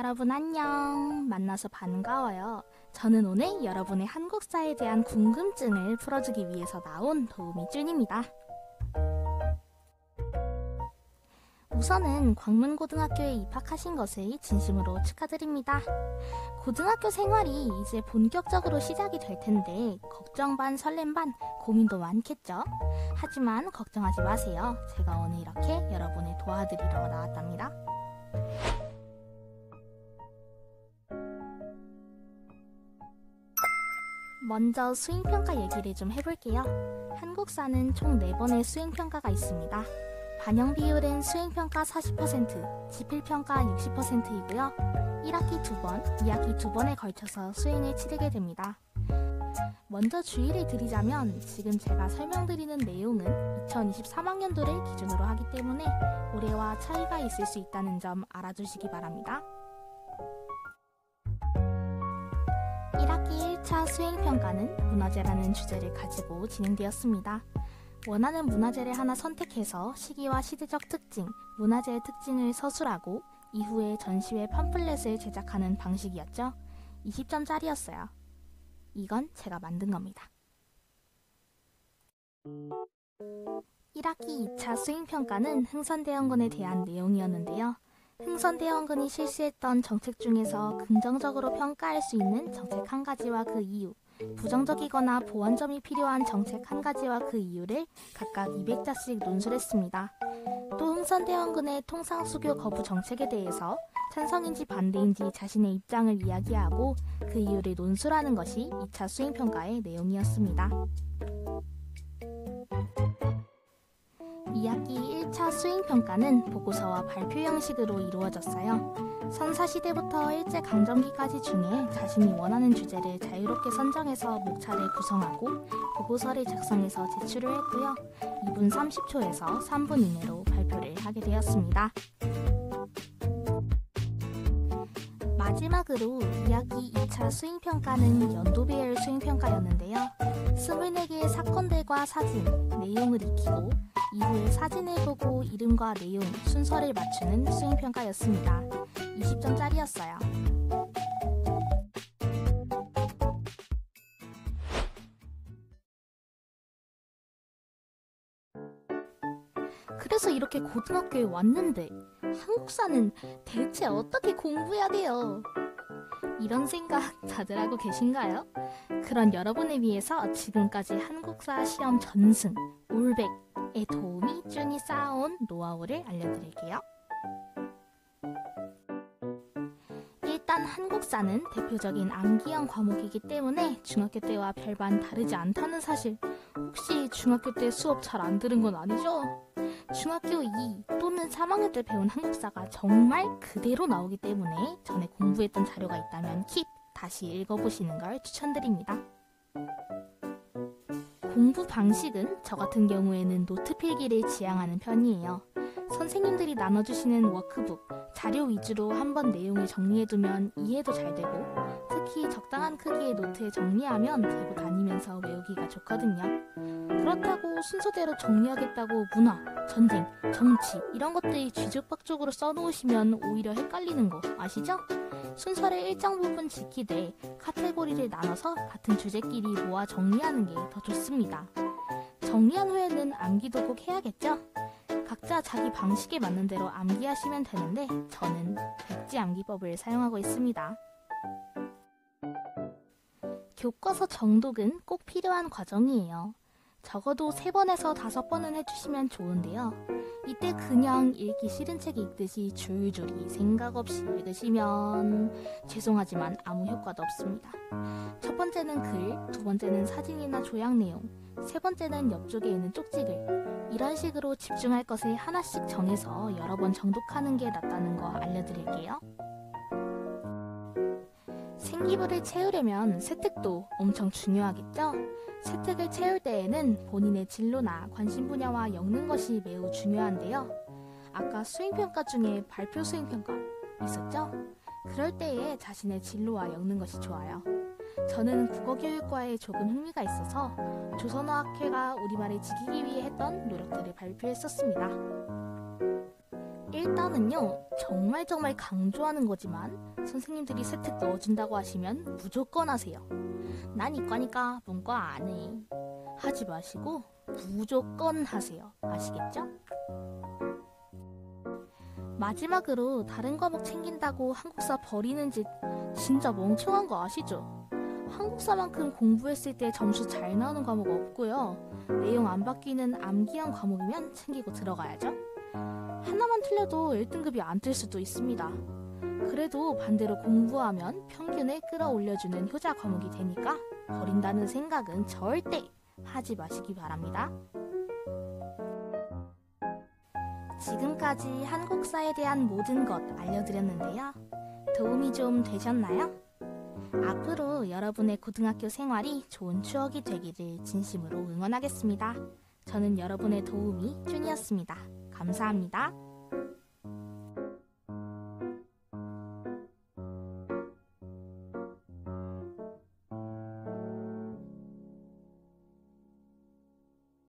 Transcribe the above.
여러분 안녕. 만나서 반가워요. 저는 오늘 여러분의 한국사에 대한 궁금증을 풀어주기 위해서 나온 도우미준입니다. 우선은 광문고등학교에 입학하신 것을 진심으로 축하드립니다. 고등학교 생활이 이제 본격적으로 시작이 될 텐데 걱정 반 설렘 반 고민도 많겠죠? 하지만 걱정하지 마세요. 제가 오늘 이렇게 여러분을 도와드리러 나왔답니다. 먼저 수행평가 얘기를 좀 해볼게요. 한국사는 총 4번의 수행평가가 있습니다. 반영 비율은 수행평가 40%, 지필평가 60%이고요. 1학기 2번, 2학기 2번에 걸쳐서 수행을 치르게 됩니다. 먼저 주의를 드리자면 지금 제가 설명드리는 내용은 2023학년도를 기준으로 하기 때문에 올해와 차이가 있을 수 있다는 점 알아두시기 바랍니다. 1학기 1차 수행평가는 문화재라는 주제를 가지고 진행되었습니다. 원하는 문화재를 하나 선택해서 시기와 시대적 특징, 문화재의 특징을 서술하고 이후에 전시회 팜플렛을 제작하는 방식이었죠. 20점짜리였어요. 이건 제가 만든 겁니다. 1학기 2차 수행평가는 흥선대원군에 대한 내용이었는데요. 흥선대원군이 실시했던 정책 중에서 긍정적으로 평가할 수 있는 정책 한 가지와 그 이유, 부정적이거나 보완점이 필요한 정책 한 가지와 그 이유를 각각 200자씩 논술했습니다. 또 흥선대원군의 통상수교 거부 정책에 대해서 찬성인지 반대인지 자신의 입장을 이야기하고 그 이유를 논술하는 것이 2차 수행평가의 내용이었습니다. 2학기 1차 수행평가는 보고서와 발표 형식으로 이루어졌어요. 선사시대부터 일제강점기까지 중에 자신이 원하는 주제를 자유롭게 선정해서 목차를 구성하고 보고서를 작성해서 제출을 했고요. 2분 30초에서 3분 이내로 발표를 하게 되었습니다. 마지막으로 2학기 2차 수행평가는 연도배열 수행평가였는데요. 24개의 사건들과 사진, 내용을 익히고 이후에 사진을 보고 이름과 내용, 순서를 맞추는 수행평가였습니다. 20점짜리였어요. 그래서 이렇게 고등학교에 왔는데 한국사는 대체 어떻게 공부해야 돼요? 이런 생각 다들 하고 계신가요? 그런 여러분을 위해서 지금까지 한국사 시험 전승, 올백에 도우미 쭈니 쌓아온 노하우를 알려드릴게요. 일단 한국사는 대표적인 암기형 과목이기 때문에 중학교 때와 별반 다르지 않다는 사실, 혹시 중학교 때 수업 잘 안 들은 건 아니죠? 중학교 2 또는 3학년 때 배운 한국사가 정말 그대로 나오기 때문에 전에 공부했던 자료가 있다면 킵! 다시 읽어보시는 걸 추천드립니다. 공부 방식은 저 같은 경우에는 노트 필기를 지향하는 편이에요. 선생님들이 나눠주시는 워크북, 자료 위주로 한번 내용을 정리해두면 이해도 잘 되고 특히 적당한 크기의 노트에 정리하면 들고 다니면서 외우기가 좋거든요. 그렇다고 순서대로 정리하겠다고 문화, 전쟁, 정치 이런 것들 뒤죽박죽으로 써놓으시면 오히려 헷갈리는 거 아시죠? 순서를 일정 부분 지키되 카테고리를 나눠서 같은 주제끼리 모아 정리하는 게 더 좋습니다. 정리한 후에는 암기도 꼭 해야겠죠? 각자 자기 방식에 맞는 대로 암기하시면 되는데 저는 백지 암기법을 사용하고 있습니다. 교과서 정독은 꼭 필요한 과정이에요. 적어도 3번에서 5번은 해주시면 좋은데요. 이때 그냥 읽기 싫은 책 읽듯이 줄줄이 생각 없이 읽으시면 죄송하지만 아무 효과도 없습니다. 첫 번째는 글, 두 번째는 사진이나 조약 내용, 세 번째는 옆쪽에 있는 쪽지글, 이런 식으로 집중할 것을 하나씩 정해서 여러 번 정독하는 게 낫다는 거 알려드릴게요. 생기부를 채우려면 세특도 엄청 중요하겠죠? 세특을 채울 때에는 본인의 진로나 관심 분야와 엮는 것이 매우 중요한데요. 아까 수행평가 중에 발표 수행평가 있었죠? 그럴 때에 자신의 진로와 엮는 것이 좋아요. 저는 국어교육과에 조금 흥미가 있어서 조선어학회가 우리말을 지키기 위해 했던 노력들을 발표했었습니다. 일단은요, 정말 강조하는 거지만 선생님들이 세특 넣어준다고 하시면 무조건 하세요. 난 이과니까 문과 안 해. 하지 마시고 무조건 하세요. 아시겠죠? 마지막으로 다른 과목 챙긴다고 한국사 버리는 짓 진짜 멍청한 거 아시죠? 한국사만큼 공부했을 때 점수 잘 나오는 과목 없고요. 내용 안 바뀌는 암기형 과목이면 챙기고 들어가야죠. 하나만 틀려도 1등급이 안 뜰 수도 있습니다. 그래도 반대로 공부하면 평균을 끌어올려주는 효자 과목이 되니까 버린다는 생각은 절대 하지 마시기 바랍니다. 지금까지 한국사에 대한 모든 것 알려드렸는데요. 도움이 좀 되셨나요? 앞으로 여러분의 고등학교 생활이 좋은 추억이 되기를 진심으로 응원하겠습니다. 저는 여러분의 도우미 쭈니였습니다. 감사합니다.